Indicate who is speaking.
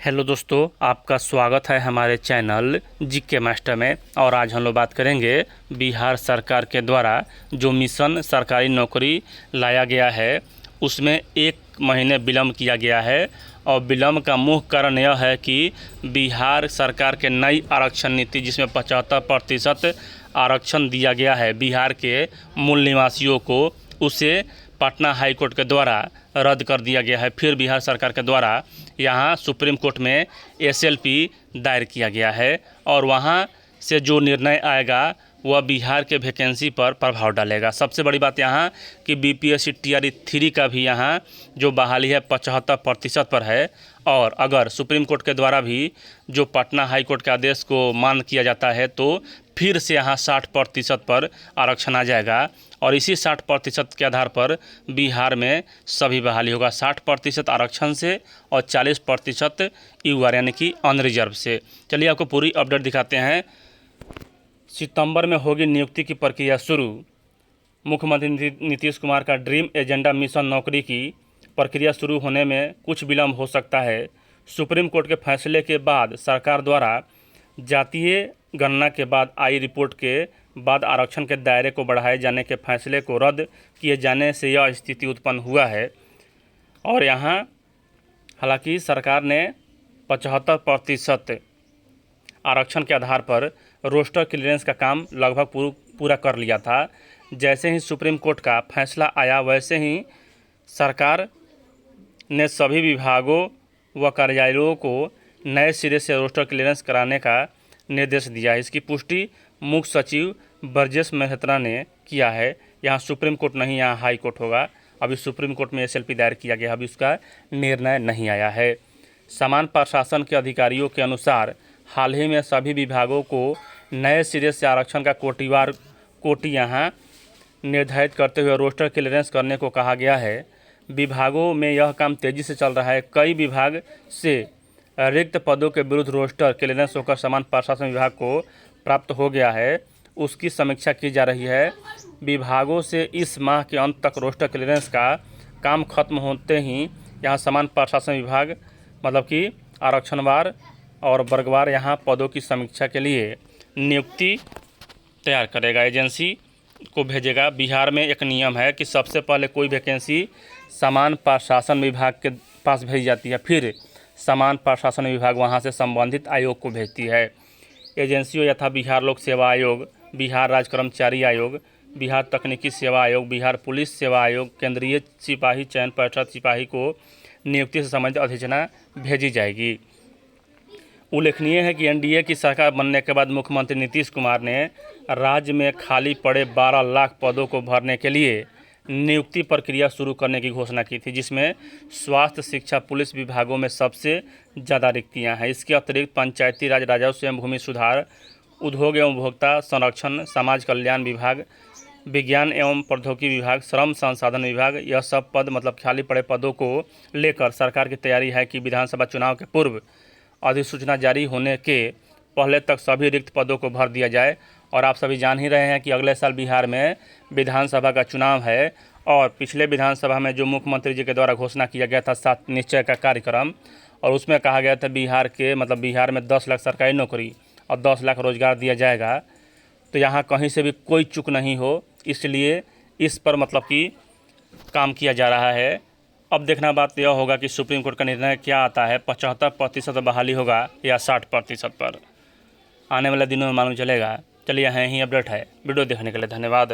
Speaker 1: Hello दोस्तों, आपका स्वागत है हमारे चैनल जीके मास्टर में। और आज हम लोग बात करेंगे बिहार सरकार के द्वारा जो मिशन सरकारी नौकरी लाया गया है उसमें 1 महीने विलम्ब किया गया है। और विलम्ब का मुख्य कारण यह है कि बिहार सरकार के नई आरक्षण नीति जिसमें 75% आरक्षण दिया गया है बिहार के मूल निवासियों को, उसे पटना हाई कोर्ट के द्वारा रद्द कर दिया गया है। फिर बिहार सरकार के द्वारा यहाँ सुप्रीम कोर्ट में एसएलपी दायर किया गया है और वहाँ से जो निर्णय आएगा वह बिहार के वैकेंसी पर प्रभाव डालेगा। सबसे बड़ी बात यहाँ कि बीपीएससी टीआरई 3 का भी यहाँ जो बहाली है 75% पर है। और अगर सुप्रीम कोर्ट के द्वारा भी जो पटना हाई कोर्ट के आदेश को मान्य किया जाता है तो फिर से यहाँ 60% पर आरक्षण आ जाएगा। और इसी 60% के आधार पर बिहार में सभी बहाली होगा, 60% आरक्षण से और 40% यूआर यानी कि अनरिजर्व से। चलिए आपको पूरी अपडेट दिखाते हैं। सितंबर में होगी नियुक्ति की प्रक्रिया शुरू। मुख्यमंत्री नीतीश कुमार का ड्रीम एजेंडा मिशन नौकरी की प्रक्रिया शुरू होने में कुछ विलम्ब हो सकता है। सुप्रीम कोर्ट के फैसले के बाद सरकार द्वारा जातीय गणना के बाद आई रिपोर्ट के बाद आरक्षण के दायरे को बढ़ाए जाने के फैसले को रद्द किए जाने से यह स्थिति उत्पन्न हुआ है। और यहाँ हालांकि सरकार ने 75% आरक्षण के आधार पर रोस्टर क्लियरेंस का काम लगभग पूरा कर लिया था। जैसे ही सुप्रीम कोर्ट का फैसला आया वैसे ही सरकार ने सभी विभागों व कार्यालयों को नए सिरे से रोस्टर क्लियरेंस कराने का निर्देश दिया है। इसकी पुष्टि मुख्य सचिव ब्रजेश मेहता ने किया है। यहाँ सुप्रीम कोर्ट नहीं, यहाँ हाई कोर्ट होगा। अभी सुप्रीम कोर्ट में एसएलपी दायर किया गया, अभी उसका निर्णय नहीं आया है। समान प्रशासन के अधिकारियों के अनुसार हाल ही में सभी विभागों को नए सिरे से आरक्षण का कोटि यहाँ निर्धारित करते हुए रोस्टर क्लियरेंस करने को कहा गया है। विभागों में यह काम तेज़ी से चल रहा है। कई विभाग से रिक्त पदों के विरुद्ध रोस्टर क्लियरेंस होकर समान प्रशासन विभाग को प्राप्त हो गया है, उसकी समीक्षा की जा रही है। विभागों से इस माह के अंत तक रोस्टर क्लियरेंस का काम खत्म होते ही यहाँ समान प्रशासन विभाग मतलब कि आरक्षणवार और वर्गवार यहाँ पदों की समीक्षा के लिए नियुक्ति तैयार करेगा, एजेंसी को भेजेगा। बिहार में एक नियम है कि सबसे पहले कोई वैकेंसी समान प्रशासन विभाग के पास भेजी जाती है, फिर समान प्रशासन विभाग वहां से संबंधित आयोग को भेजती है। एजेंसियों यथा बिहार लोक सेवा आयोग, बिहार राज्य कर्मचारी आयोग, बिहार तकनीकी सेवा आयोग, बिहार पुलिस सेवा आयोग, केंद्रीय सिपाही चयन परिषद सिपाही को नियुक्ति से संबंधित अधिसूचना भेजी जाएगी। उल्लेखनीय है कि एनडीए की सरकार बनने के बाद मुख्यमंत्री नीतीश कुमार ने राज्य में खाली पड़े 12 लाख पदों को भरने के लिए नियुक्ति प्रक्रिया शुरू करने की घोषणा की थी, जिसमें स्वास्थ्य, शिक्षा, पुलिस विभागों में सबसे ज़्यादा रिक्तियां हैं। इसके अतिरिक्त पंचायती राज, राजस्व एवं भूमि सुधार, उद्योग एवं उपभोक्ता संरक्षण, समाज कल्याण विभाग, विज्ञान एवं प्रौद्योगिकी विभाग, श्रम संसाधन विभाग, यह सब पद मतलब खाली पड़े पदों को लेकर सरकार की तैयारी है कि विधानसभा चुनाव के पूर्व अधिसूचना जारी होने के पहले तक सभी रिक्त पदों को भर दिया जाए। और आप सभी जान ही रहे हैं कि अगले साल बिहार में विधानसभा का चुनाव है और पिछले विधानसभा में जो मुख्यमंत्री जी के द्वारा घोषणा किया गया था 7 निश्चय का कार्यक्रम, और उसमें कहा गया था बिहार में 10 लाख सरकारी नौकरी और 10 लाख रोजगार दिया जाएगा। तो यहाँ कहीं से भी कोई चूक नहीं हो, इसलिए इस पर मतलब कि काम किया जा रहा है। अब देखना बात यह होगा कि सुप्रीम कोर्ट का निर्णय क्या आता है, 75% बहाली होगा या 60% पर। आने वाले दिनों में मालूम चलेगा। चलिए, यहाँ ही अपडेट है। वीडियो देखने के लिए धन्यवाद।